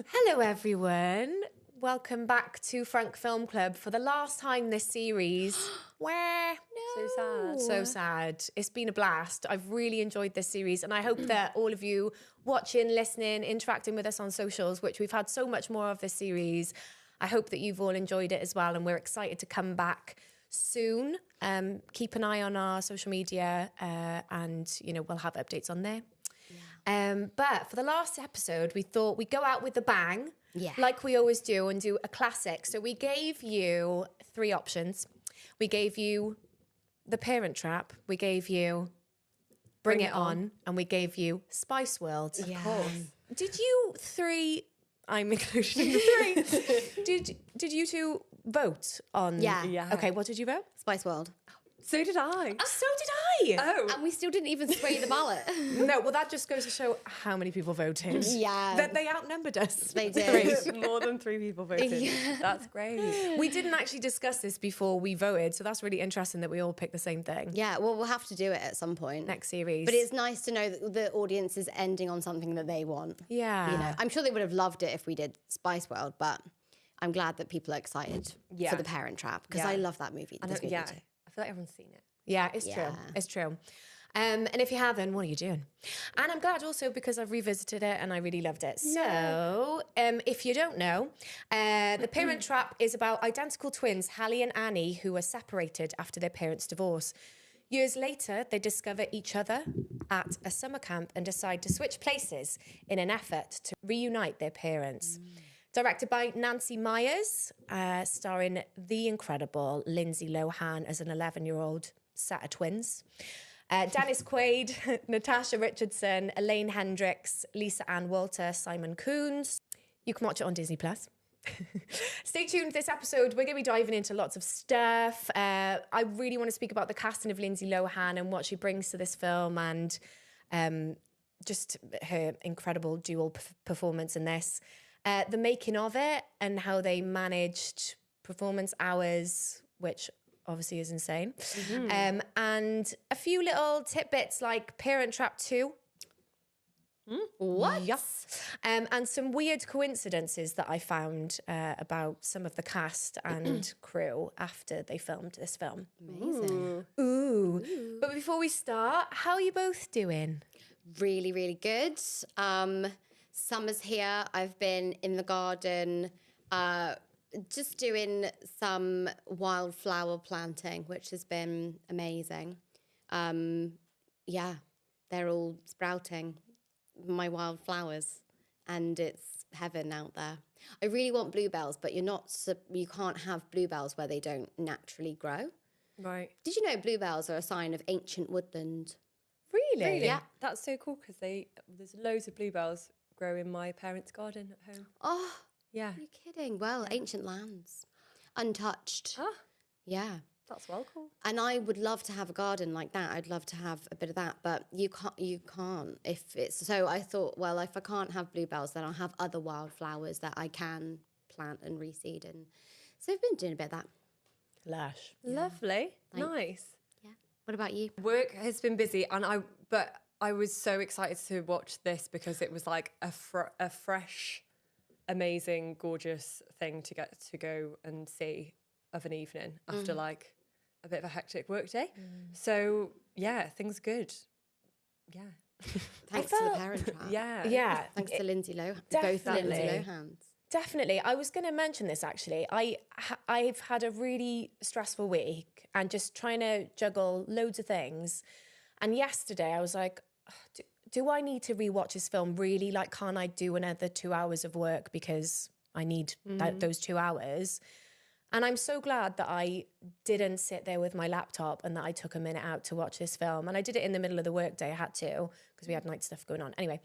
Hello, everyone. Welcome back to Frank Film Club for the last time this series. Where? So sad. So sad. It's been a blast. I've really enjoyed this series, and I hope that all of you watching, listening, interacting with us on socials, which we've had so much more of this series, I hope that you've all enjoyed it as well, and we're excited to come back soon. Keep an eye on our social media, and we'll have updates on there. But for the last episode, we thought we'd go out with a bang, like we always do, and do a classic. So we gave you 3 options. We gave you The Parent Trap, we gave you Bring It On, and we gave you Spice World. Of course. Did you 3, I'm included in the 3, did you 2 vote on? Yeah. Okay, what did you vote? Spice World. So did I. So did I. Oh. And we still didn't even sway the ballot. No, well, that just goes to show how many people voted. Yeah. That they outnumbered us. They did. More than 3 people voted. Yeah. That's great. We didn't actually discuss this before we voted, so that's really interesting that we all picked the same thing. Yeah, well, we'll have to do it at some point. Next series. But it's nice to know that the audience is ending on something that they want. Yeah. I'm sure they would have loved it if we did Spice World, but I'm glad that people are excited for The Parent Trap, because I love that movie. I This movie too. feel like everyone's seen it. Yeah, it's true. It's true. And if you haven't, what are you doing? And I'm glad also because I've revisited it and I really loved it. So, if you don't know, The Parent Trap is about identical twins, Hallie and Annie, who are separated after their parents' divorce. Years later, they discover each other at a summer camp and decide to switch places in an effort to reunite their parents. Directed by Nancy Myers, starring the incredible Lindsay Lohan as an 11-year-old set of twins. Dennis Quaid, Natasha Richardson, Elaine Hendricks, Lisa Ann Walter, Simon Coons. You can watch it on Disney+. Stay tuned this episode. We're going to be diving into lots of stuff. I really want to speak about the casting of Lindsay Lohan and what she brings to this film, and just her incredible dual performance in this. The making of it and how they managed performance hours, which obviously is insane. And a few little tidbits like Parent Trap 2. What? Yes. And some weird coincidences that I found about some of the cast and crew after they filmed this film. Amazing. Ooh. But before we start, how are you both doing? Really, really good. Summer's here. I've been in the garden, just doing some wildflower planting, which has been amazing. They're all sprouting, my wildflowers, and it's heaven out there. I really want bluebells, but you can't have bluebells where they don't naturally grow. Right. Did you know bluebells are a sign of ancient woodland? Really? Yeah. That's so cool because there's loads of bluebells grow in my parents' garden at home. Oh, Yeah. are you kidding? Well, ancient lands, untouched. Ah, Yeah. that's well cool. And I would love to have a garden like that. I'd love to have a bit of that, but you can't if it's. So I thought, well, if I can't have bluebells, then I'll have other wildflowers that I can plant and reseed. And so I've been doing a bit of that. Lush. Lovely. Thanks. Nice. Yeah. What about you? Work has been busy, but I was so excited to watch this because it was like a fresh, amazing, gorgeous thing to get to go and see of an evening after like a bit of a hectic work day. So yeah, things good. Yeah. Thanks to the Parent Trap. Yeah. Yeah. Thanks to Lindsay Lohan. Both Definitely. Lindsay Lohans. Definitely. I was going to mention this actually. I've had a really stressful week and just trying to juggle loads of things. And yesterday I was like, do I need to rewatch this film really? Like, can't I do another 2 hours of work because I need those 2 hours? And I'm so glad that I didn't sit there with my laptop and that I took a minute out to watch this film. And I did it in the middle of the workday. I had to because we had night stuff going on. Anyway,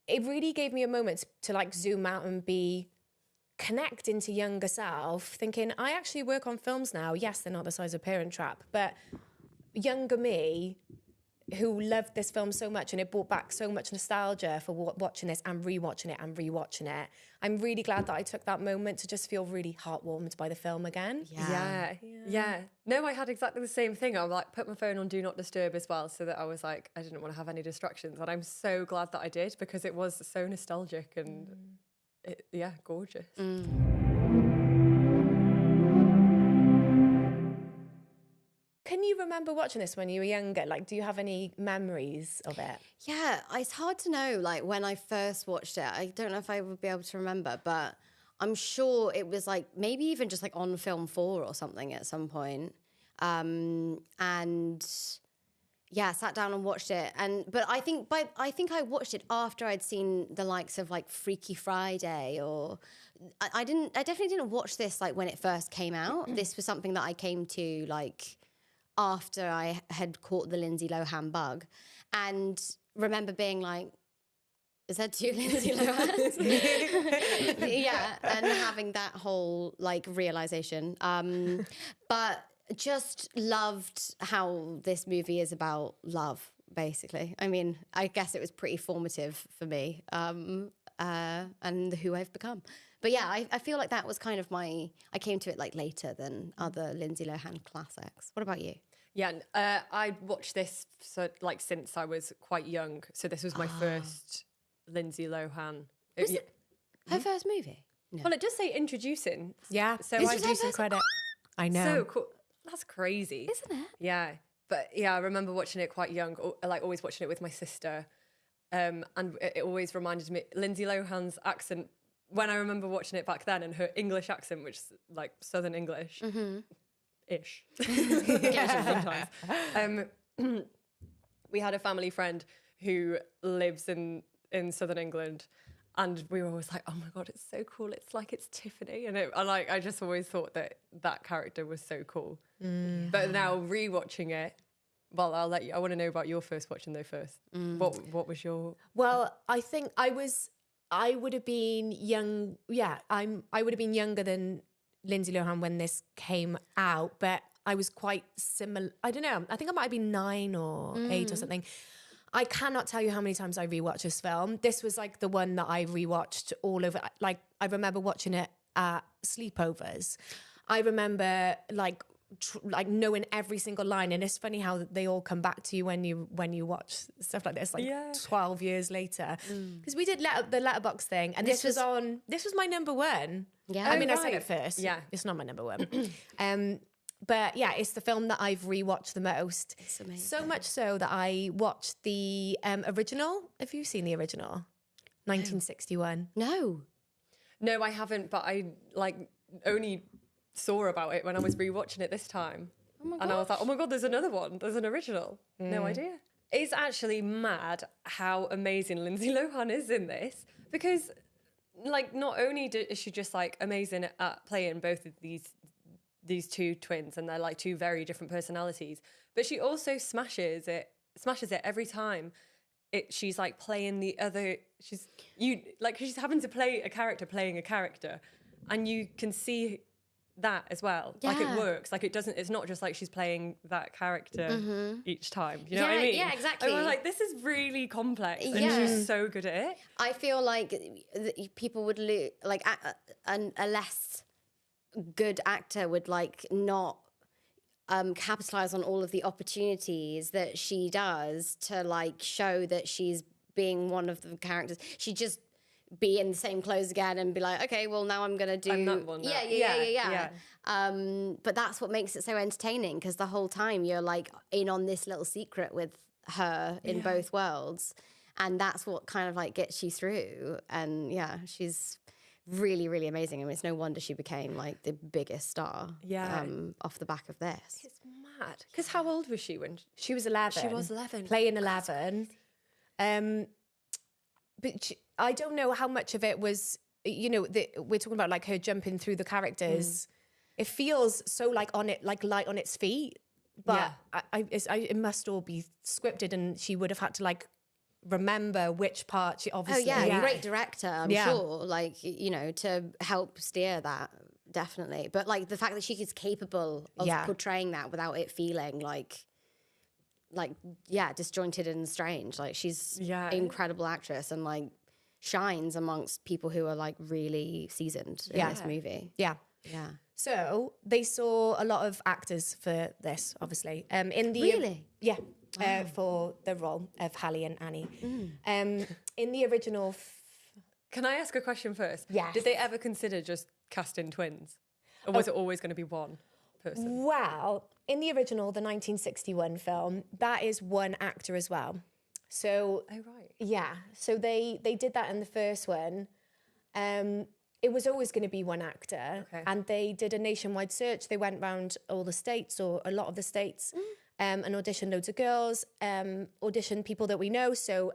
it really gave me a moment to like zoom out and connect into younger self, thinking I actually work on films now. Yes, they're not the size of Parent Trap, but younger me who loved this film so much and it brought back so much nostalgia for watching this and rewatching it and rewatching it. I'm really glad that I took that moment to just feel really heartwarmed by the film again. Yeah. No, I had exactly the same thing. I like put my phone on Do Not Disturb as well so that I was like, I didn't want to have any distractions. And I'm so glad that I did because it was so nostalgic and gorgeous. Can you remember watching this when you were younger? Like, do you have any memories of it? Yeah, it's hard to know, like, when I first watched it. I don't know if I would be able to remember, but I'm sure it was, like, maybe even just, like, on Film 4 or something at some point. And, yeah, sat down and watched it. But I think I watched it after I'd seen the likes of, like, Freaky Friday, or... I definitely didn't watch this, like, when it first came out. This was something that I came to, like... after I had caught the Lindsay Lohan bug, and remember being like, is that two Lindsay Lohans? Yeah, and having that whole like realization. But just loved how this movie is about love, basically. I mean, I guess it was pretty formative for me, and who I've become. But yeah, I feel like that was kind of I came to it like later than other Lindsay Lohan classics. What about you? Yeah, I watched this since I was quite young. So this was my first Lindsay Lohan. Her first movie? No. Well, it does say introducing. Yeah, so I do some credit. I know. So cool. That's crazy. Isn't it? Yeah. But yeah, I remember watching it quite young, like always watching it with my sister. And it always reminded me, Lindsay Lohan's accent, when I remember watching it back then, and her English accent, which is like Southern English. Mm-hmm. Ish. Sometimes. We had a family friend who lives in Southern England, and we were always like, oh my God, it's so cool. It's like it's Tiffany. And I just always thought that character was so cool. But now rewatching it, well, I'll let you, I want to know about your first watching though first. What was your... Well, I think I would have been young. Yeah, I would have been younger than Lindsay Lohan when this came out, but I was quite similar. I don't know. I think I might have been 9 or 8 or something. I cannot tell you how many times I rewatched this film. This was like the one that I rewatched all over. Like, I remember watching it at sleepovers. I remember like knowing every single line, and it's funny how they all come back to you when you watch stuff like this, like 12 years later. Because we did the Letterboxd thing, and this was my number one. Yeah, I mean, I said it first. Yeah, it's not my number one. But yeah, it's the film that I've rewatched the most. It's amazing. So much so that I watched the original. Have you seen the original? 1961. No, I haven't. But I only saw about it when I was rewatching it this time. Oh my God. And I was like, oh my God, there's another one. There's an original. No idea. It's actually mad how amazing Lindsay Lohan is in this, because like not only is she just like amazing at playing both of these two twins, and they're like two very different personalities, but she also smashes it every time. She's like playing the other. She's having to play a character playing a character, and you can see that as well. Yeah. Like it works. Like it's not just like she's playing that character each time. You know what I mean? Yeah, exactly. And we're like, this is really complex, and she's so good at it. I feel like people would like a less good actor would like not capitalize on all of the opportunities that she does to like show that she's being one of the characters. She just be in the same clothes again and be like, okay, well now I'm gonna do that one. Yeah. But that's what makes it so entertaining, because the whole time you're like in on this little secret with her in both worlds, and that's what kind of like gets you through. And yeah, she's really, really amazing. I mean, it's no wonder she became like the biggest star off the back of this. It's mad. Because how old was she when she was 11? She was 11. Playing 11. But I don't know how much of it was, we're talking about like her jumping through the characters. It feels so like light on its feet, but it must all be scripted, and she would have had to like remember which part she obviously. Oh yeah, great director, I'm sure. Like, to help steer that, definitely. But like the fact that she's capable of portraying that without it feeling like disjointed and strange. Like she's an incredible actress, and like shines amongst people who are like really seasoned in this movie. Yeah. So they saw a lot of actors for this, obviously. Really? Yeah. For the role of Hallie and Annie. In the original Can I ask a question first? Yes. Did they ever consider just casting twins? Or was it always going to be one person? Well, in the original, the 1961 film, that is one actor as well. So, Oh, right. yeah. So they did that in the first one. It was always going to be one actor. Okay. And they did a nationwide search. They went around all the states or a lot of the states and auditioned loads of girls, auditioned people that we know. So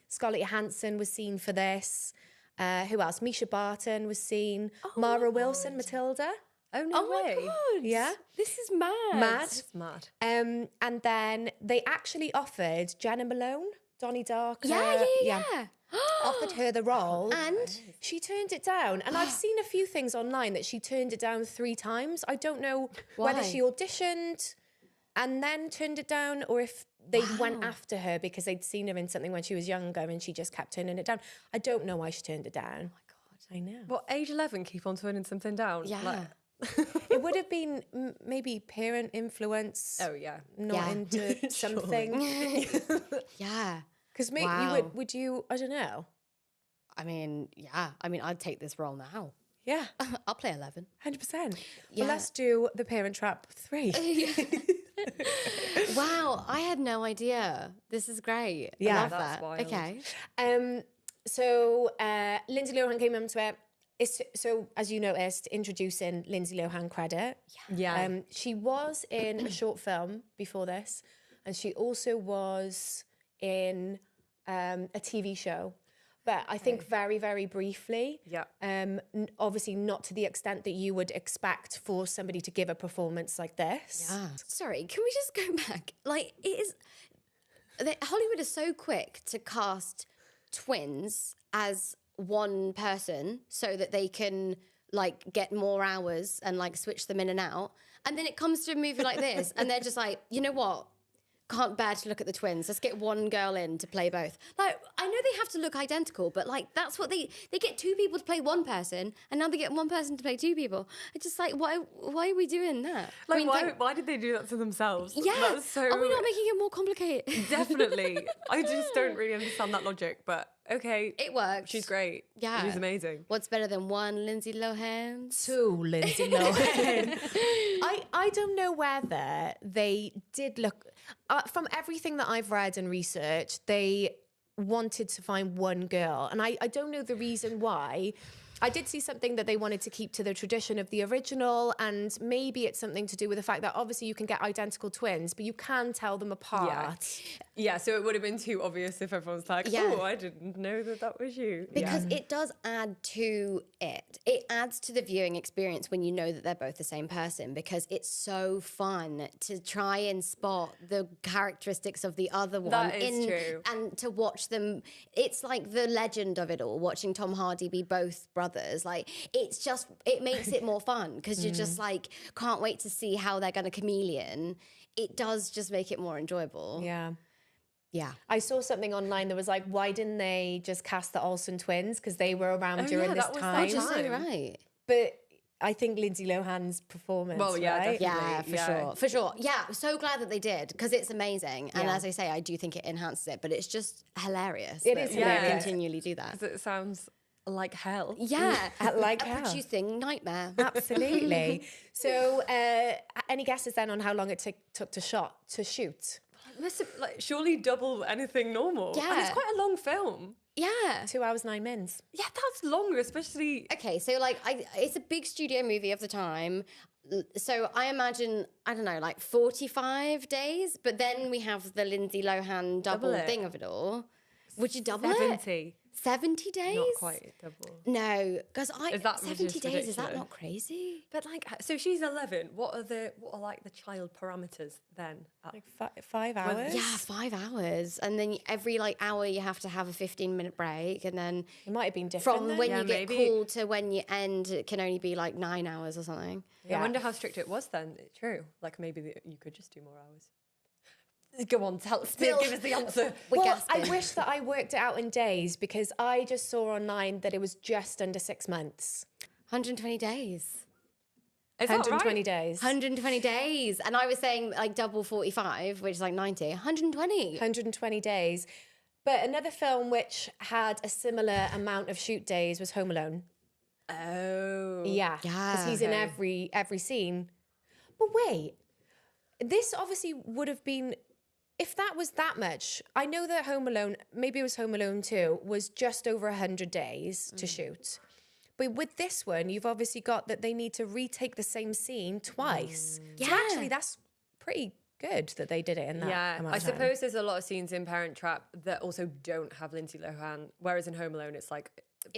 Scarlett Johansson was seen for this. Who else? Misha Barton was seen. Mara Wilson, Matilda. Oh, no way. my God. Yeah. This is mad. Mad. It's mad. And then they actually offered Jenna Malone, Donnie Darko. Yeah. Offered her the role. And She turned it down. And I've seen a few things online that she turned it down 3 times. I don't know whether Why? she auditioned and then turned it down or if they went after her because they'd seen her in something when she was younger and she just kept turning it down. I don't know why she turned it down. Oh, my God. I know. What, age 11, keep on turning something down? yeah. Like, It would have been maybe parent influence, oh, yeah. not Yeah. into something. Yeah. Because maybe Wow. would you, I don't know. I mean, yeah. I mean, I'd take this role now. Yeah, I'll play 11. 100%. Yeah. Well, let's do The Parent Trap 3. Wow, I had no idea. This is great. Yeah, I love that's that. wild. Okay. So Lindsay Lohan came into it. So as you noticed, introducing Lindsay Lohan credit. Yeah. She was in a short film before this, and she also was in a TV show. But I think very, very briefly. Yeah. Obviously not to the extent that you would expect for somebody to give a performance like this. Yeah. Sorry, can we just go back? Like, Hollywood is so quick to cast twins as one person so that they can like get more hours and like switch them in and out. And then it comes to a movie like this and they're just like, you know what? Can't bear to look at the twins. Let's get one girl in to play both. Like, I know they have to look identical, but like that's what they get 2 people to play one person, and now they get 1 person to play 2 people. It's just like, why are we doing that? Like, I mean, why did they do that to themselves? yeah. That's so... Are we not making it more complicated? Definitely. I just don't really understand that logic, but okay. It works. She's great. Yeah. She's amazing. What's better than 1 Lindsay Lohan? 2 Lindsay Lohan. I don't know whether they did look... from everything that I've read and researched, they wanted to find one girl. And I don't know the reason why. I did see something that they wanted to keep to the tradition of the original, and maybe it's something to do with the fact that obviously you can get identical twins, but you can tell them apart. Yeah, so it would have been too obvious if everyone's like, Yeah. oh, I didn't know that was you. Because it does add to it. It adds to the viewing experience when you know that they're both the same person, because it's so fun to try and spot the characteristics of the other one. That is true. And to watch them, it's like the legend of it all, watching Tom Hardy be both brothers. Like, it makes it more fun because you're just like, can't wait to see how they're going to chameleon. It does just make it more enjoyable. Yeah. Yeah. I saw something online that was like, why didn't they just cast the Olsen twins? Because they were around during this that was time. that Just so time. right. But I think Lindsay Lohan's performance, Well, yeah, right? definitely. Yeah, for sure. Yeah, so glad that they did because it's amazing. And Yeah. as I say, I do think it enhances it, but it's just hilarious. It that is they hilarious. continually do that. 'Cause it sounds like hell. Yeah, Like a hell. producing nightmare. Absolutely. So, any guesses then on how long it took to shoot? Must have, like, surely double anything normal. And it's Yeah. quite a long film. Yeah. 2 hours, 9 minutes. Yeah, that's longer, especially... Okay, so like it's a big studio movie of the time. So I imagine, I don't know, like 45 days, but then we have the Lindsay Lohan double it. thing of it all. Would you double 70. it? 70 days? Not quite double. No, because Is that 70 just days, is that ridiculous? not crazy? But like, so she's 11. What are like the child parameters then? Like 5 hours? Yeah, 5 hours. And then every like hour you have to have a 15-minute break. And then It might have been different from then. when Yeah, you get maybe. called to when you end, it can only be like 9 hours or something. I wonder how strict it was then. True. Like maybe you could just do more hours. Go on, give us the answer. We're Well, gasping. I wish that I worked it out in days because I just saw online that it was just under 6 months. 120 days. Is that 120 right? days. 120 days. And I was saying like double 45, which is like 90. 120. 120 days. But another film which had a similar amount of shoot days was Home Alone. Oh. Yeah. Because he's in every scene. But wait, this obviously would have been, if that was that much, I know that Home Alone, maybe it was Home Alone 2, was just over 100 days to shoot. But with this one, you've obviously got that they need to retake the same scene twice. So actually, that's pretty good that they did it in that amount I of time. suppose there's a lot of scenes in Parent Trap that also don't have Lindsay Lohan, whereas in Home Alone, it's like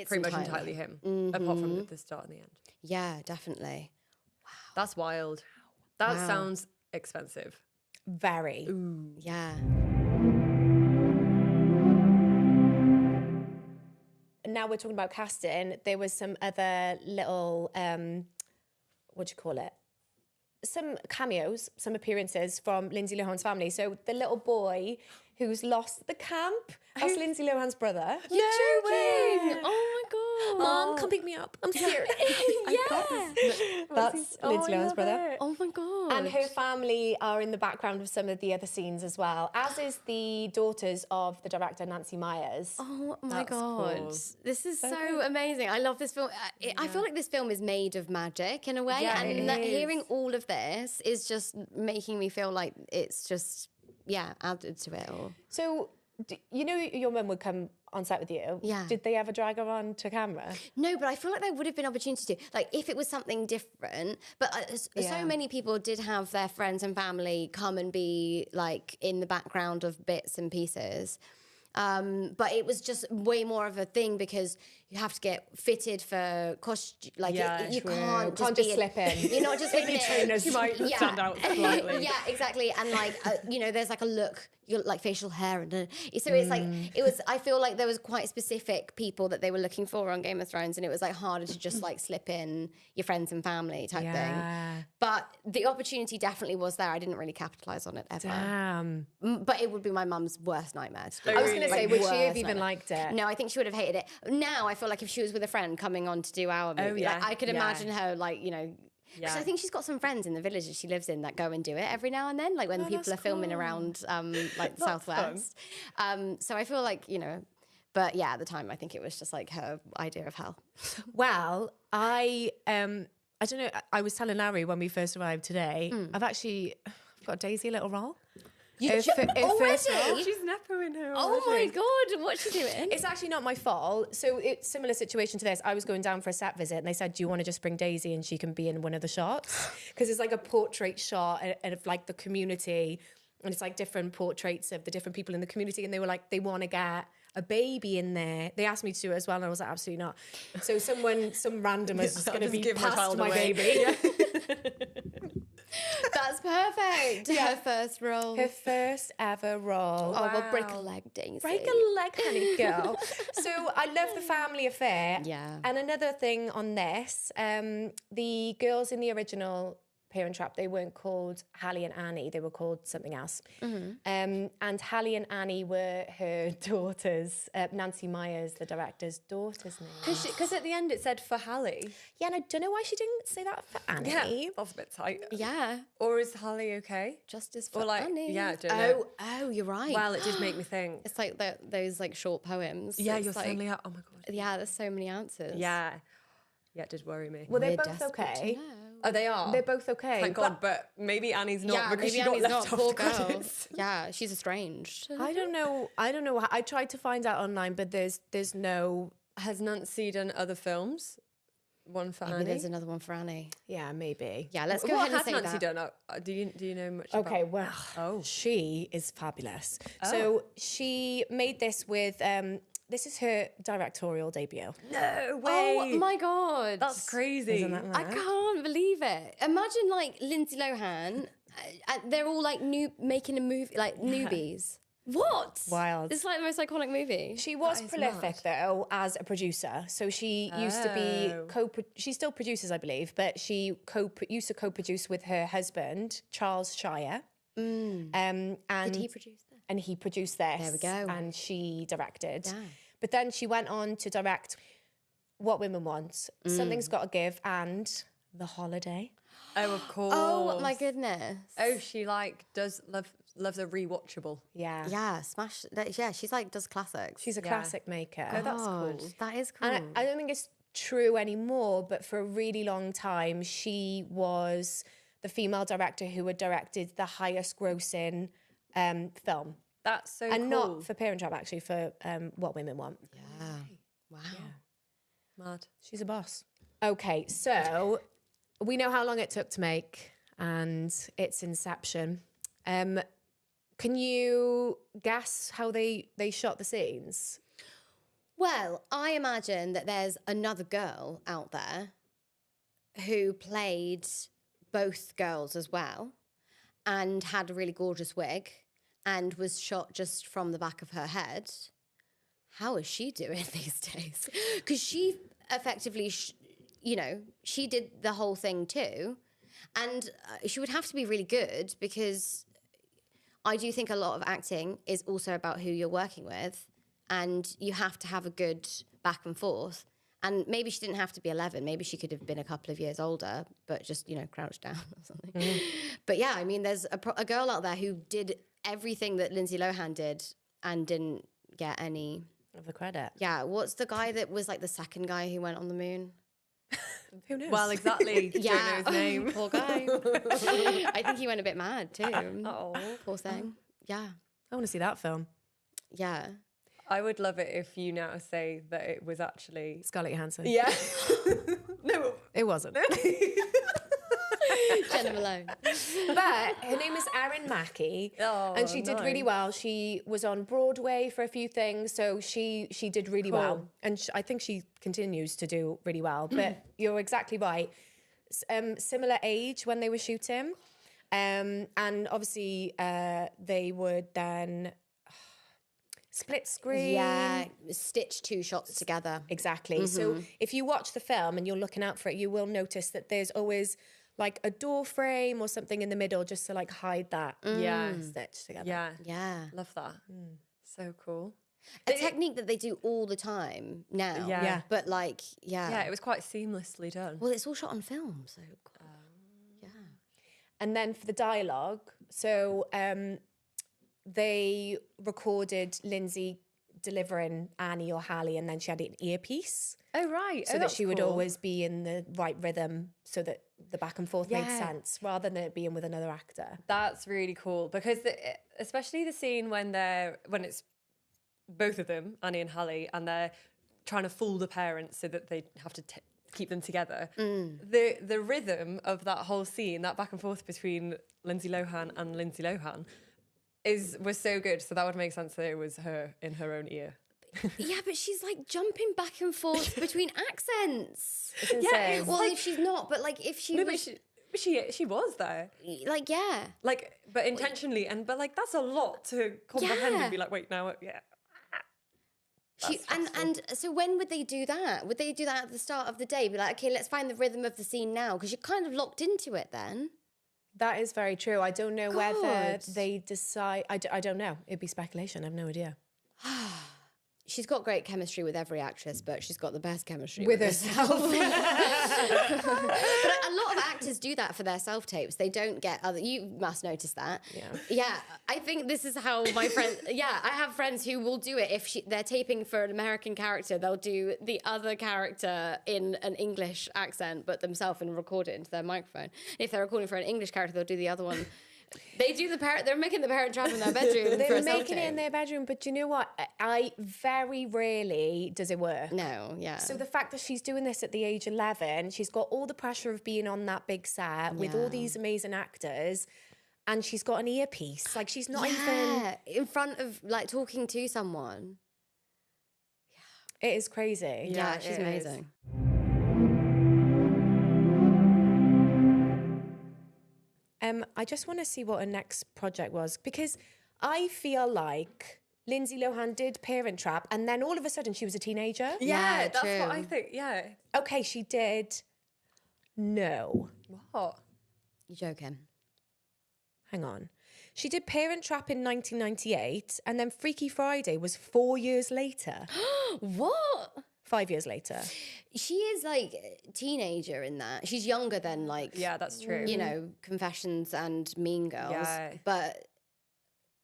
pretty much entirely him, apart from the start and the end. Yeah, definitely. That's wild. That sounds expensive. Very. Yeah. Now we're talking about casting. There was some other little, what do you call it? Some cameos, some appearances from Lindsay Lohan's family. So the little boy who's lost the camp, that's Lindsay Lohan's brother. You're joking! Oh my god! Mom, come pick me up. I'm scared. That's Lindsay Lohan's brother. Oh my god! And her family are in the background of some of the other scenes as well, as is the daughters of the director Nancy Myers. Oh my That's god! cool. This is so amazing. I love this film. I feel like this film is made of magic in a way, Yeah, and it is. hearing all of this is just making me feel like it's just added to it all. So, you know your mum would come on set with you? Yeah. Did they ever drag her on to camera? No, but I feel like there would have been opportunity to, like, if it was something different. But so many people did have their friends and family come and be, like, in the background of bits and pieces. But it was just way more of a thing because you have to get fitted for costume. Like, you can't just slip in. You're not just slipping in. trainers, you might stand out slightly. Yeah, exactly. And like, there's like a look, like facial hair, and so it's like it was. I feel like there was quite specific people that they were looking for on Game of Thrones, and it was like harder to just like slip in your friends and family type thing. But the opportunity definitely was there. I didn't really capitalize on it ever. Damn. But it would be my mum's worst nightmare. I was going to say, would she have worst even nightmare. liked it? No, I think she would have hated it. Now I feel like if she was with a friend coming on to do our movie, yeah. like, I could imagine her like, you know, because Yeah. I think she's got some friends in the village that she lives in that go and do it every now and then, like when people are filming around like the Southwest. So I feel like, you know, but yeah, at the time I think it was just like her idea of hell. Well, I don't know. I was telling Larry when we first arrived today, I've got Daisy a little role. Already? She's nepoing her. Oh my God, what's she doing? It's actually not my fault. So it's similar situation to this. I was going down for a set visit and they said, do you want to just bring Daisy and she can be in one of the shots? Because it's like a portrait shot of like the community, and it's like different portraits of the different people in the community, and they were like, they want to get a baby in there. They asked me to do it as well, and I was like, absolutely not. So some random is just going to be give my past child my away. baby. That's perfect. Her first role. Her first ever role. Oh, well, break a leg, Daisy. Break a leg, honey girl. So I love the family affair. Yeah. And another thing on this, the girls in the original Parent Trap, they weren't called Hallie and Annie, they were called something else. And Hallie and Annie were her daughters, Nancy Myers, the director's daughter's name. Because at the end it said for Hallie. Yeah, and I don't know why she didn't say that for Annie. Yeah, that's a bit tight. Yeah. Or is Hallie okay? Justice for Or like, Annie. yeah, I don't know. Oh, you're right. Well, it did make me think. It's like those like short poems. Yeah, It's you're like, suddenly out. Oh my God. yeah, there's so many answers. Yeah. Yeah, it did worry me. Well, they're We're both desperate to okay. know. Oh, they are? They're both okay. Thank God, but maybe Annie's not Yeah, because maybe she got Annie's left not, off poor the girl. credits. Yeah, she's estranged. I don't know. I tried to find out online, but there's no. Has Nancy done other films? One for Maybe Annie? there's another one for Annie. Yeah, maybe. Yeah, let's go What ahead and has say Nancy that. done? Do you know much Okay, about... well, she is fabulous. So she made this with, this is her directorial debut. No way! Oh my God. That's crazy. Isn't that I mad? can't believe it. Imagine like Lindsay Lohan, they're all like making a movie, like newbies. What? Wild. It's like the most iconic movie. She was prolific though as a producer. So she used to be she still produces, I believe, but she used to co-produce with her husband, Charles Shire. And Did he produce that? And he produced this. There we go. And she directed. Yeah. But then she went on to direct What Women Want, Something's Gotta Give, and The Holiday. Oh, of course. Oh my goodness. Oh, she like does love love the rewatchable. Yeah. Yeah, smash. Yeah, she's like does classics. She's a Yeah. classic maker. Oh, that's cool. God, that is cool. And I don't think it's true anymore, but for a really long time, she was the female director who had directed the highest grossing film. That's so And cool. not for Parent Trap, actually, for What Women Want. yeah. Wow. Mad. She's a boss. Okay, so we know how long it took to make and its inception. Can you guess how they shot the scenes? Well, I imagine that there's another girl out there who played both girls as well and had a really gorgeous wig and was shot just from the back of her head. How is she doing these days? Because she effectively, she did the whole thing too. And she would have to be really good because I do think a lot of acting is also about who you're working with. And you have to have a good back and forth. And maybe she didn't have to be 11. Maybe she could have been a couple of years older, but just, crouched down or something. But yeah, I mean, there's a girl out there who did everything that Lindsay Lohan did and didn't get any Of the credit. Yeah, what's the guy that was like the second guy who went on the moon? Who knows? Well, exactly. Don't know his name. Poor guy. I think he went a bit mad too. Oh. Poor thing. Yeah. I want to see that film. Yeah. I would love it if you now say that it was actually. Scarlett Johansson. Yeah. No. It wasn't. Jenna Malone. But her name is Erin Mackey, Oh, and she did nice. really well. She was on Broadway for a few things, so she did really well. Cool. And I think she continues to do really well. But you're exactly right. Similar age when they were shooting. And obviously they would then split screen. Yeah. Stitch two shots together. Exactly. So if you watch the film and you're looking out for it, you will notice that there's always like a door frame or something in the middle just to like hide that Yeah. stitch together. Yeah. Yeah. Love that. So cool. A technique that they do all the time now. Yeah. Yeah. But like, yeah. Yeah, it was quite seamlessly done. Well, it's all shot on film, so God. Yeah. And then for the dialogue, so they recorded Lindsay delivering Annie or Hallie, and then she had an earpiece Oh, right. so that she would always be in the right rhythm so that the back and forth made sense rather than it being with another actor. That's really cool because especially the scene when it's both of them, Annie and Hallie, and they're trying to fool the parents so that they have to keep them together. The rhythm of that whole scene, that back and forth between Lindsay Lohan and Lindsay Lohan, was so good. So that would make sense that it was her in her own ear. Yeah, but she's like jumping back and forth between accents. It's insane. Well, if she's not, but like if she No, was, but she was there. like, yeah. Like, but intentionally, but like that's a lot to comprehend Yeah. and be like, wait, now, yeah. And so when would they do that? Would they do that at the start of the day? Be like, okay, let's find the rhythm of the scene now, because you're kind of locked into it then. That is very true. I don't know whether God. they decide. I don't know. It'd be speculation. I have no idea. She's got great chemistry with every actress, but she's got the best chemistry With with herself. But a lot of actors do that for their self-tapes. They don't get other... You must notice that. Yeah. Yeah, I think this is how my friends... Yeah, I have friends who will do it. If they're taping for an American character, they'll do the other character in an English accent, but themselves, and record it into their microphone. If they're recording for an English character, they'll do the other one... They do they're making the Parent Trap in their bedroom. for They're a making it self-tape. in their bedroom, but you know what? I very rarely does it work. No, yeah. So the fact that she's doing this at the age 11, she's got all the pressure of being on that big set with all these amazing actors, and she's got an earpiece. Like she's not even. in front of, like, talking to someone. It is crazy. Yeah, it she's is. amazing. I just want to see what her next project was, because I feel like Lindsay Lohan did Parent Trap, and then all of a sudden she was a teenager. Yeah, that's true. what I think. Yeah. Okay, she did. No. What? You're joking. Hang on. She did Parent Trap in 1998, and then Freaky Friday was 4 years later. What? 5 years later. She is like a teenager in that. She's younger than like, Yeah, that's true. you know, Confessions and Mean Girls. Yeah. But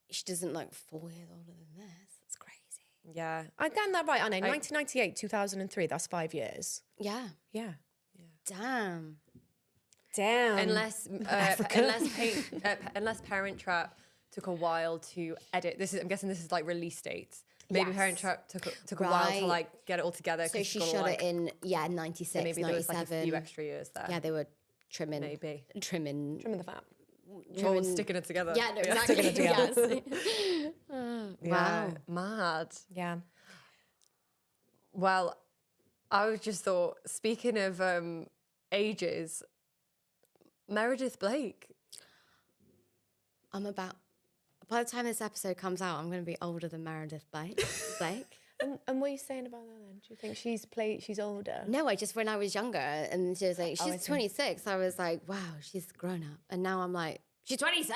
she doesn't look 4 years older than this. It's crazy. Yeah. I got that right, Anna. 1998, 2003. That's 5 years. Yeah. Yeah. Damn. Damn. Unless Parent Trap took a while to edit. I'm guessing this is like release dates. Maybe Yes. Parent Trap took a while to Right. like get it all together. So 'cause she it's shot gonna, it in 96, maybe there was like a 97. few extra years there. Yeah, they were trimming. Maybe. Trimming. Trimming the fat. Or sticking it together. Yeah, no, exactly. Yes. Yeah. Wow. Mad. Yeah. Well, I just thought, speaking of ages, Meredith Blake. By the time this episode comes out, I'm going to be older than Meredith Blake. And what are you saying about that then? Do you think she's older? No, when I was younger and she was like, I she's see. 26. I was like, wow, she's grown up. And now I'm like, she's 26?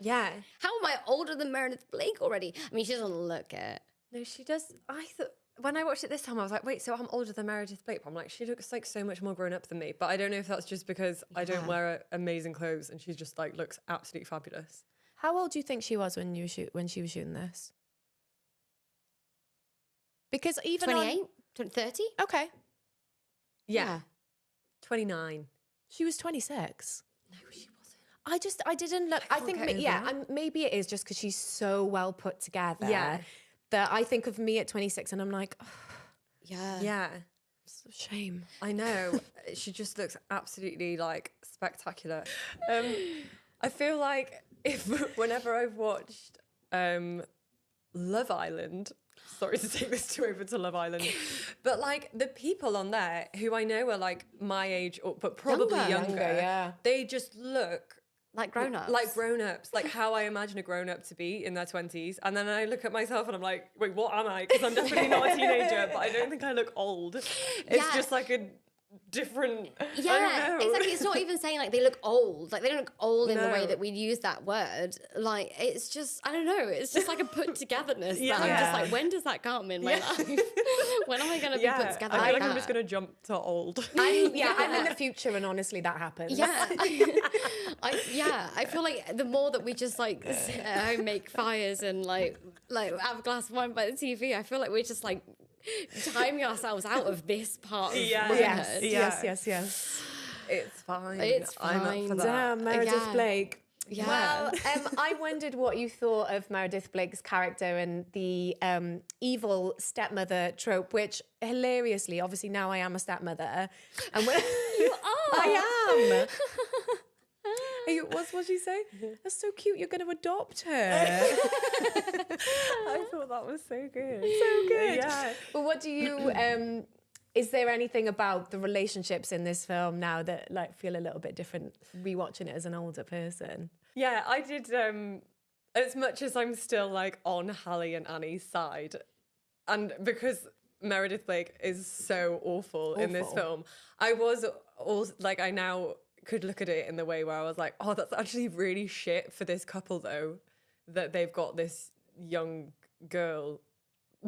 Yeah. How am I older than Meredith Blake already? I mean, she doesn't look it. No, she does. I thought when I watched it this time, I was like, wait, so I'm older than Meredith Blake. But I'm like, she looks like so much more grown up than me. But I don't know if that's just because I don't wear amazing clothes and she just like looks absolutely fabulous. How old do you think she was when she was shooting this? Because even 28? 30? okay, Yeah. 29. she was 26. No, she wasn't. I didn't look. I think get over that. maybe it is just because she's so well put together. Yeah. That I think of me at 26 and I'm like, oh, Yeah. Yeah. it's a shame. I know. She just looks absolutely like spectacular. I feel like whenever I've watched Love Island, sorry to take this over to Love Island, but like the people on there who I know are like my age but probably younger, yeah. they just look Like grown-ups. like grown-ups, like how I imagine a grown-up to be in their 20s. And then I look at myself and I'm like, wait, what am I? Because I'm definitely not a teenager, but I don't think I look old. It's Yeah. just like a different, Yeah, I don't know. exactly. It's not even saying like they look old. Like they don't look old in the way No. that we use that word. Like it's just, I don't know. It's just like a put togetherness. That I'm Yeah. just like, when does that come in my life? When am I going to be put together? I feel like that? I'm just going to jump to old. I'm in the future and honestly that happens. Yeah. I feel like the more that we just like sit at home, make fires and like have a glass of wine by the TV, I feel like we're just like timing ourselves out of this part of Yeah. womanhood. Yes. It's fine. It's I'm up fine. for that. Damn, Meredith Yeah. Blake. Yeah. Well, I wondered what you thought of Meredith Blake's character and the evil stepmother trope, which hilariously, obviously now I am a stepmother. And when You are. I am. What's what she say? That's so cute. You're going to adopt her. I thought that was so good. So good. Yeah. Well, what do you? Is there anything about the relationships in this film now that like feel a little bit different rewatching it as an older person? Yeah, I did. As much as I'm still like on Hallie and Annie's side, and because Meredith Blake is so awful in this Awful. film, I was also like, I now could look at it in the way where I was like, oh, that's actually really shit for this couple though, that they've got this young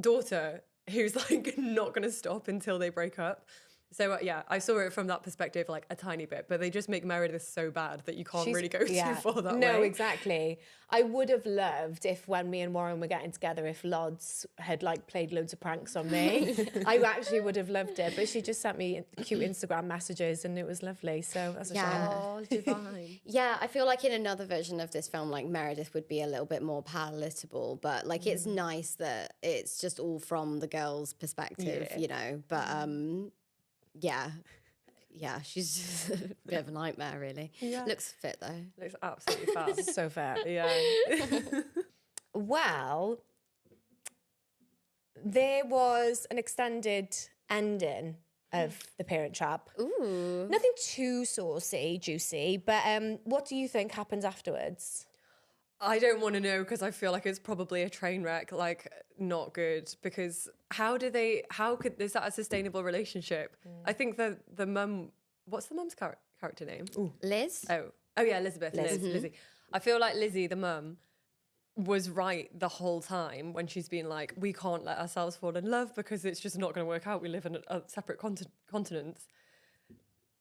daughter who's like not going to stop until they break up. So yeah, I saw it from that perspective like a tiny bit, but they just make Meredith so bad that you can't really go too far that way. No, exactly. I would have loved if when me and Warren were getting together, if Lods had like played loads of pranks on me. I actually would have loved it, but she just sent me cute Instagram messages and it was lovely. So that's a shame. Oh, divine. Yeah, I feel like in another version of this film, like Meredith would be a little bit more palatable, but like it's nice that it's just all from the girl's perspective, you know. But yeah, she's just a bit of a nightmare, really. Yeah. Looks fit though. Looks absolutely fab. So fair. Yeah. Well, there was an extended ending of The Parent Trap. Ooh. Nothing too saucy, juicy, but what do you think happens afterwards? I don't want to know because I feel like it's probably a train wreck, like not good. Because is that a sustainable relationship? I think the mum, what's the mum's character name? Liz? Oh yeah, Elizabeth, Lizzie. I feel like Lizzie, the mum, was right the whole time when she's been like, we can't let ourselves fall in love because it's just not going to work out. We live in a separate continents.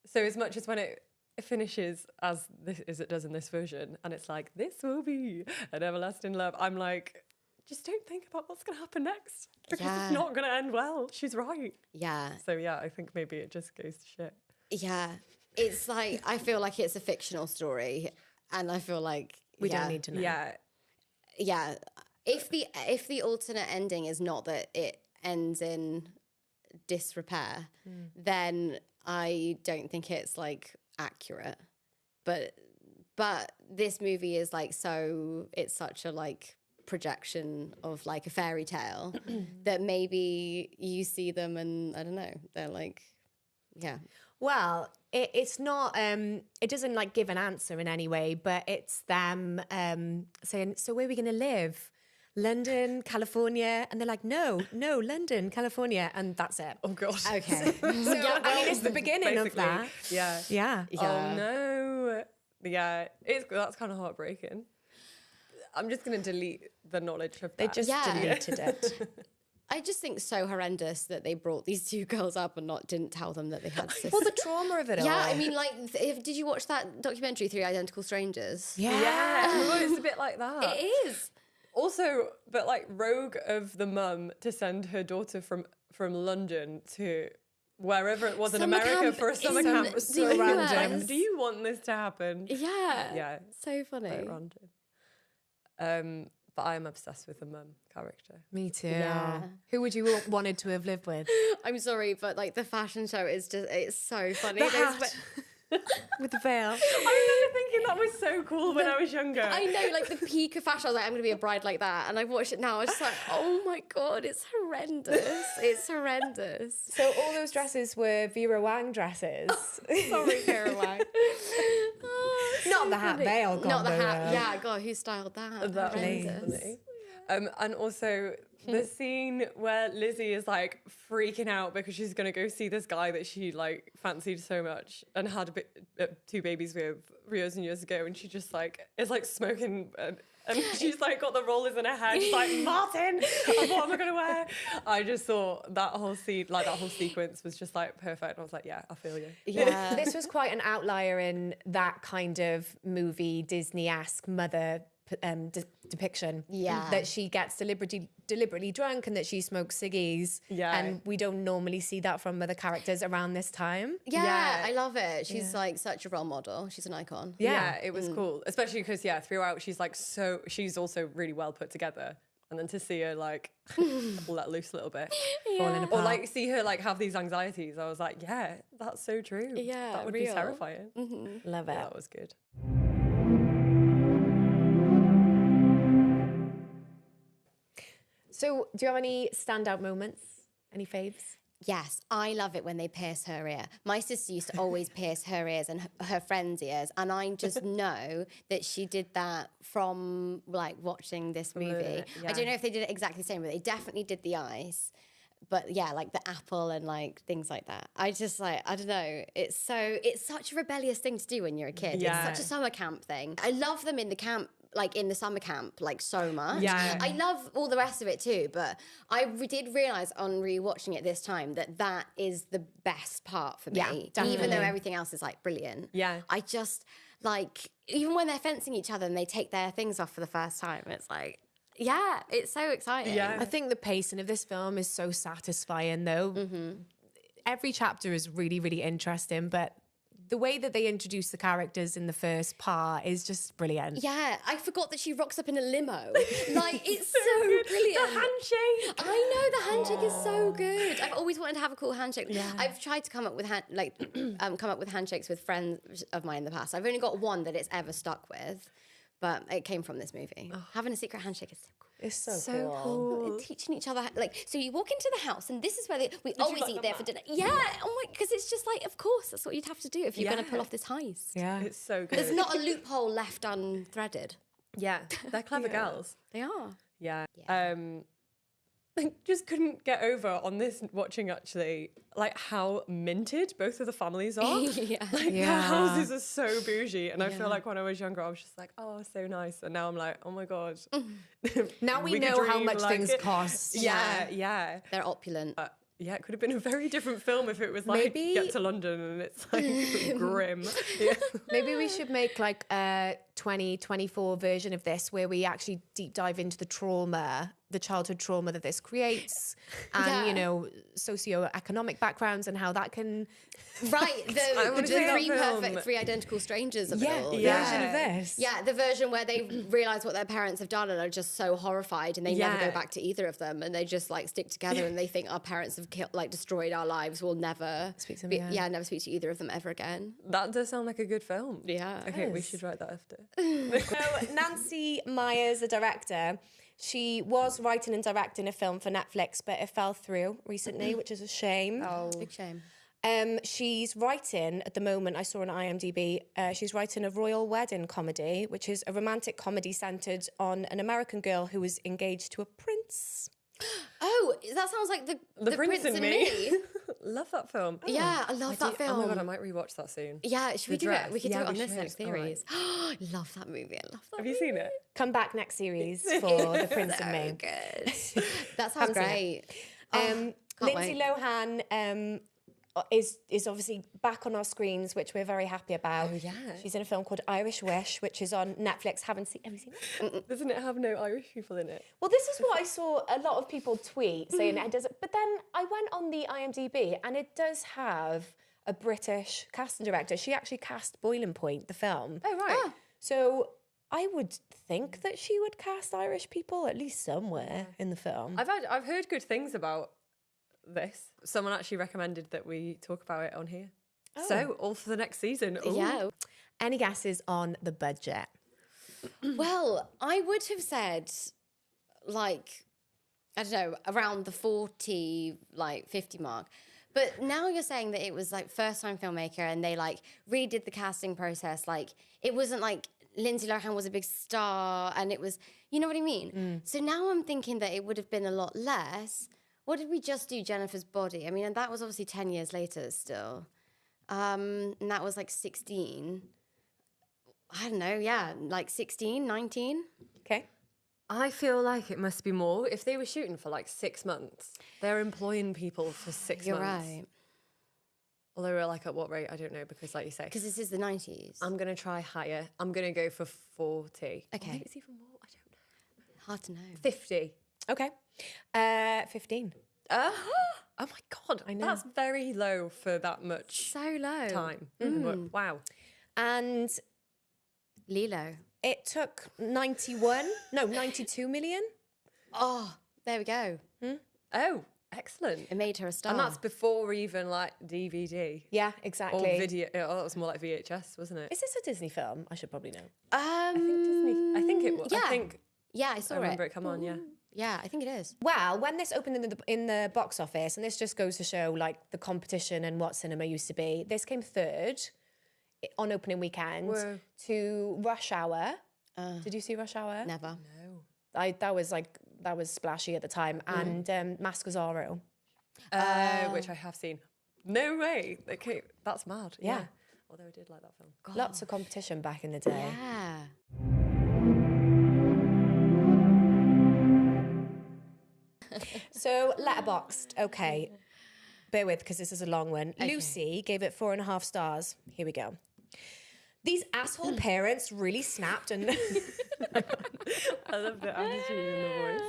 So as much as when it finishes as it does in this version, and it's like, this will be an everlasting love, I'm like, just don't think about what's going to happen next, because it's not going to end well. She's right. Yeah. So yeah, I think maybe it just goes to shit. Yeah. It's like, I feel like it's a fictional story, and I feel like We don't need to know. Yeah. If the alternate ending is not that it ends in disrepair, then I don't think it's like accurate. But this movie is like, so it's such a like projection of like a fairy tale that maybe you see them and I don't know, they're like, yeah. Well, it's not, it doesn't like give an answer in any way, but it's them saying, so where are we going to live? London, California? And they're like, no, London, California. And that's it. Oh, God. Okay. So, I mean, it's the beginning of that. Yeah. Yeah. Oh, no. Yeah, that's kind of heartbreaking. I'm just going to delete the knowledge of that. They just deleted it. I just think so horrendous that they brought these two girls up and didn't tell them that they had sisters. Well, the trauma of it all. Yeah, I mean, like, did you watch that documentary, Three Identical Strangers? Yeah. Well, it's a bit like that. It is. Also, but like rogue of the mum to send her daughter from London to wherever it was in Summer America camp for a in summer camp. the So US. random. Do you want this to happen? Yeah. Yeah. So funny. Quite random. But I am obsessed with the mum character. Me too. Yeah. Who would you wanted to have lived with? I'm sorry, but like the fashion show is just, it's so funny. The Those- hat. With the veil. I remember thinking that was so cool when I was younger. I know, like the peak of fashion. I was like, I'm going to be a bride like that. And I've watched it now. I was just like, oh my God, it's horrendous. It's horrendous. So all those dresses were Vera Wang dresses. Sorry, Caroline. Oh, Not so the hat funny. veil Not the combo, hat. though. Yeah, God, who styled that? That was Horrendous. funny. And also the scene where Lizzie is like freaking out because she's gonna go see this guy that she like fancied so much and had two babies with years and years ago, and she just like is like smoking and she's like got the rollers in her head. She's like, Martin, what am I gonna wear? I just thought that whole scene, like that whole sequence, was just like perfect. I was like, yeah, I feel you. Yeah. This was quite an outlier in that kind of movie, Disney-esque mother depiction. Yeah. That she gets deliberately drunk and that she smokes ciggies. Yeah. And we don't normally see that from other characters around this time. Yeah, I love it. She's like such a role model. She's an icon. Yeah, it was cool, especially because throughout she's like she's also really well put together, and then to see her like let loose a little bit, Falling or apart. like see her like have these anxieties, I was like, yeah, that's so true. Yeah, that would real. be terrifying. Love it. Yeah, that was good. So do you have any standout moments? Any faves? Yes, I love it when they pierce her ear. My sister used to always pierce her ears and her friends' ears, and I just know that she did that from like watching this movie. I don't know if they did it exactly the same, but they definitely did the eyes. But yeah, like the apple and like things like that. I just like, I don't know. It's such a rebellious thing to do when you're a kid. Yeah. It's such a summer camp thing. I love them in the camp, like in the summer camp, like so much. Yeah. I love all the rest of it too, but I did realise on rewatching it this time that is the best part for me. Yeah, Even definitely. though everything else is like brilliant. Yeah. I just like, even when they're fencing each other and they take their things off for the first time, it's like, yeah, it's so exciting. Yeah. I think the pacing of this film is so satisfying, though. Every chapter is really, really interesting, but the way that they introduce the characters in the first part is just brilliant. Yeah, I forgot that she rocks up in a limo. Like, it's so brilliant. The handshake. I know, the handshake is so good. I've always wanted to have a cool handshake. I've tried to come up with handshakes with friends of mine in the past. I've only got one that it's ever stuck with, but it came from this movie. Having a secret handshake is so cool. It's so Cool. And teaching each other, like, so you walk into the house and this is where we always eat there for dinner. Yeah, oh my, because it's just like, of course, that's what you'd have to do if you're going to pull off this heist. Yeah. It's so good. There's not a loophole left unthreaded. Yeah, they're clever girls. They are. Yeah. I just couldn't get over on this watching actually, like how minted both of the families are. Yeah. Like their houses are so bougie, and I feel like when I was younger, I was just like, oh, so nice, and now I'm like, oh my god. Now we could know how dream much like things it. cost. Yeah, yeah. They're opulent. Yeah, it could have been a very different film if it was like Maybe- get to London and it's like grim. Yeah. Maybe we should make like a 2024 version of this where we actually deep dive into the trauma, the childhood trauma that this creates, and Yeah. you know, socioeconomic backgrounds and how that can. Right, I the wanna see that three film. perfect, three identical strangers of it all. version of this. Yeah, the version where they realise what their parents have done and are just so horrified and they never Yeah. go back to either of them and they just like stick together and they think our parents have destroyed our lives. We'll never Speak to them again. never speak to either of them ever again. That does sound like a good film. Yeah. Okay, we Yes. should write that after. So Nancy Myers, the director, she was writing and directing a film for Netflix, but it fell through recently, which is a shame. Oh. Big shame. She's writing at the moment, I saw on IMDb, she's writing a royal wedding comedy, which is a romantic comedy centred on an American girl who was engaged to a prince. Oh, that sounds like the Prince and Me. Love that film. Yeah, I love that film. Oh my god, I might rewatch that soon. Yeah, should we The do Dress. it? We could Yeah, do it on we this should. next All right. series. Love that movie. I love that Have you seen it? Come back next series for The Prince and Me. Good. That sounds Haven't seen great. Oh, can't Lindsay wait. Lohan is obviously back on our screens, which we're very happy about. Oh, yeah. She's in a film called Irish Wish, which is on Netflix. Have you seen it? Doesn't it have no Irish people in it? Well, this is what I saw a lot of people tweet saying it doesn't. But then I went on the IMDb and it does have a British casting director. She actually cast Boiling Point, the film. Oh, right. So I would think that she would cast Irish people at least somewhere in the film. I've heard good things about this. Someone actually recommended that we talk about it on here. So, all for the next season. Ooh. Yeah. Any guesses on the budget? Well, I would have said, like, I don't know, around the 40, like 50 mark. But now you're saying that it was like first time filmmaker and they like redid the casting process. Like, it wasn't like Lindsay Lohan was a big star and it was, you know what I mean? So now I'm thinking that it would have been a lot less. What did we just do, Jennifer's Body? I mean, and that was obviously 10 years later still. And that was like 16. I don't know, yeah, like 16, 19. Okay. I feel like it must be more. If they were shooting for like 6 months, they're employing people for 6 You're months. right. Although, like, at what rate? I don't know, because like you say, Because this is the 90s. I'm going to try higher. I'm going to go for 40. Okay. Maybe it's even more. I don't know. Hard to know. 50. Okay. 15. Oh my God. I know. That's very low for that much So low. time. Wow. And Lilo. it took 92 million. Oh, there we go. Oh, excellent. It made her a star. And that's before even like DVD Yeah, or exactly. video. Oh, that was more like VHS, wasn't it? Is this a Disney film? I should probably know. I think Disney. I think it was. Yeah. I think Yeah, I saw I remember it come on. Yeah. Yeah, I think it is. Well, when this opened in the box office, and this just goes to show like the competition and what cinema used to be, this came third on opening weekend Whoa. to Rush Hour. Did you see Rush Hour? Never. No. That was splashy at the time, and Mask of Zorro. Which I have seen. No way. Okay, that's mad. Yeah. Although I did like that film. Lots of competition back in the day. Yeah. So Letterboxd, okay. Bear with, because this is a long one. Lucy gave it 4.5 stars. Here we go. These asshole parents really snapped and I love the attitude in the voice.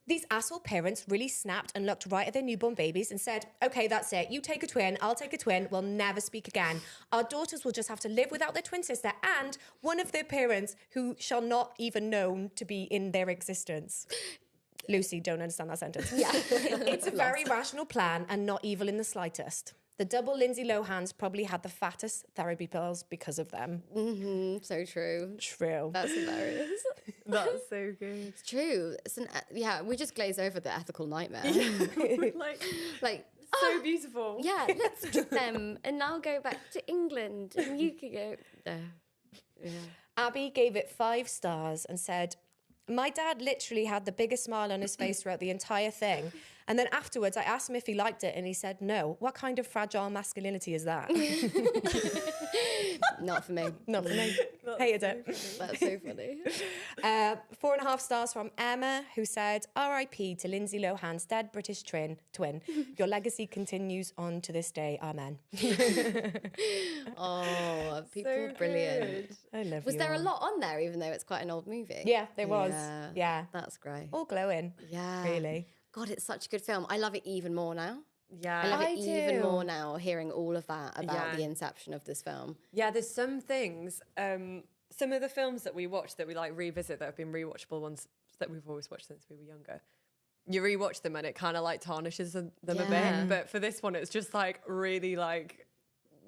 these asshole parents really snapped and looked right at their newborn babies and said, okay, that's it. You take a twin, I'll take a twin. We'll never speak again. Our daughters will just have to live without their twin sister and one of their parents who shall not even known to be in their existence. Lucy, don't understand that sentence. Yeah. It's a very rational plan and not evil in the slightest. The double Lindsay Lohans probably had the fattest therapy pills because of them. So true. True. That's hilarious. That's so good. It's true. It's we just glaze over the ethical nightmare. Like, Like, so beautiful. yeah, let's get them and I'll go back to England and you can go there. Yeah. Abby gave it 5 stars and said, my dad literally had the biggest smile on his face throughout the entire thing. And then afterwards, I asked him if he liked it, and he said no. What kind of fragile masculinity is that? Not for me. Not for me. Hated it. That's so funny. 4.5 stars from Emma, who said, R.I.P. to Lindsay Lohan's dead British twin. Your legacy continues on to this day. Amen. Oh, people So are brilliant. I love Was you there a all. lot on there, even though it's quite an old movie? Yeah, there was. Yeah. Yeah. That's great. All glowing. Yeah. Really. God, it's such a good film. I love it even more now. Yeah. I love it I even do. more now, hearing all of that about Yeah. the inception of this film. Yeah, there's some things, some of the films that we watch that we like revisit that have been rewatchable ones that we've always watched since we were younger. You rewatch them and it kind of like tarnishes them a Yeah. bit. But for this one, it's just like really like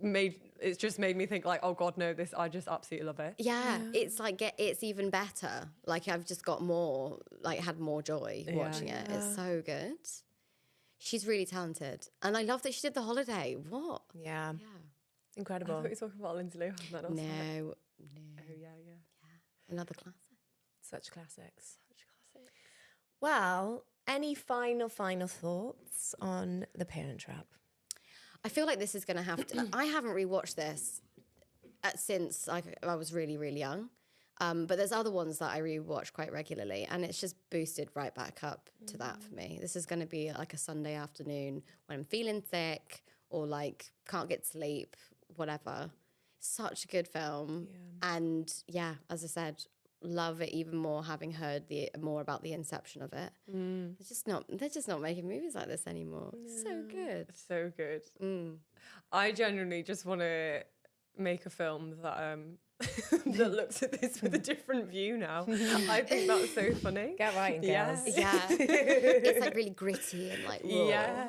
it's just made me think like, oh God, no, this, I just absolutely love it. Yeah, it's like it's even better. Like I've just got more, like had more joy watching it. It's so good. She's really talented, and I love that she did The Holiday. What? Yeah. Yeah. I Incredible. thought you were talking about Lindsay Lohan. Then I was like, No, oh yeah. another classic. Such classics. Such classic. Well, any final thoughts on The Parent Trap? I feel like this is going to have to. I haven't rewatched this since I was really, really young. But there's other ones that I rewatch quite regularly, and it's just boosted right back up to that for me. This is going to be like a Sunday afternoon when I'm feeling sick or like can't get sleep, whatever. Such a good film, and yeah, as I said, love it even more having heard more about the inception of it. They're just not making movies like this anymore. So good. So good. I genuinely just want to make a film that that looks at this with a different view now. I think that's so funny. Get writing, girls. Yeah, it's like really gritty and like raw. Yeah.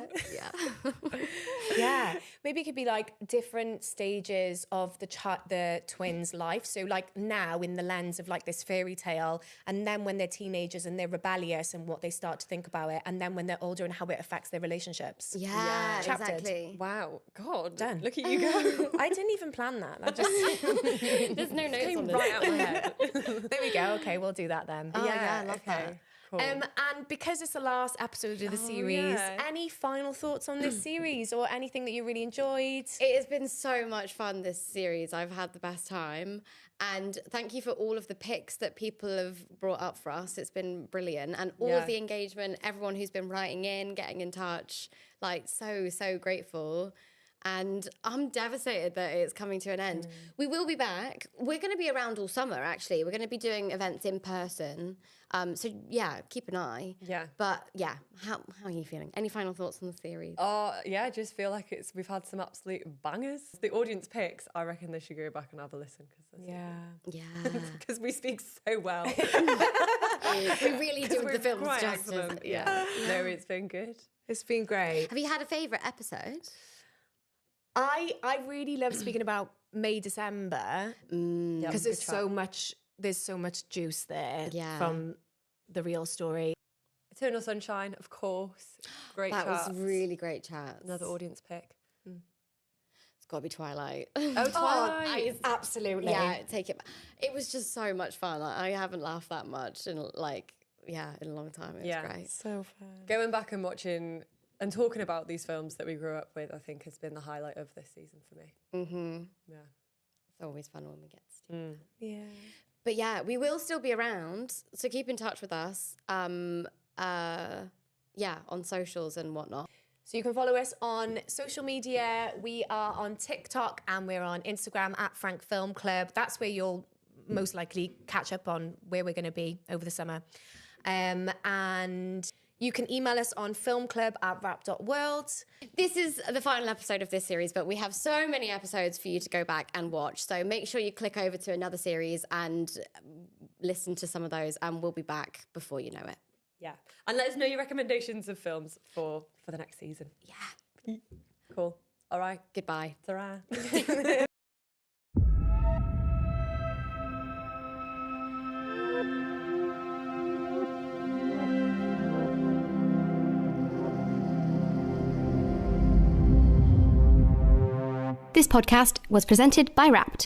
Yeah, maybe it could be like different stages of the twins' life. So like now in the lens of like this fairy tale, and then when they're teenagers and they're rebellious and what they start to think about it, and then when they're older and how it affects their relationships. Yeah, Chaptered. exactly. Wow, God, Done. Look at you go. I didn't even plan that. I just There's no notes Came on this. right out of my head. there we go. Okay, we'll do that then. Oh, yeah, I love that. Cool. And because it's the last episode of the series, any final thoughts on this series or anything that you really enjoyed? It has been so much fun, this series. I've had the best time. And thank you for all of the picks that people have brought up for us. It's been brilliant. And all of the engagement, everyone who's been writing in, getting in touch, like so grateful. And I'm devastated that it's coming to an end. We will be back. We're going to be around all summer, actually. We're going to be doing events in person. So, yeah, keep an eye. Yeah. But, yeah, how are you feeling? Any final thoughts on the series? Yeah, I just feel like we've had some absolute bangers. The audience picks, I reckon they should go back and have a listen. Yeah. Because we speak so well. We really do the films quite justice. excellent. Yeah. No, it's been good. It's been great. Have you had a favourite episode? I really love speaking about May, December because there's so much juice there from the real story. Eternal Sunshine, of course. Great That chat. was really great chat. Another audience pick. It's got to be Twilight. Oh, Twilight. Absolutely. Yeah, take it back. It was just so much fun. Like, I haven't laughed that much in a long time. It was great. So fun. Going back and watching and talking about these films that we grew up with, I think has been the highlight of this season for me. Mm-hmm. Yeah. It's always fun when we get to do that. Yeah. But yeah, we will still be around. So keep in touch with us. On socials and whatnot. So you can follow us on social media. We are on TikTok and we're on Instagram at Frank Film Club. That's where you'll most likely catch up on where we're going to be over the summer. And you can email us on filmclub@rap.world. This is the final episode of this series, but we have so many episodes for you to go back and watch. So make sure you click over to another series and listen to some of those, and we'll be back before you know it. Yeah. And let us know your recommendations of films for the next season. Yeah. Cool. All right. Goodbye. Ta-ra. This podcast was presented by Wrapped.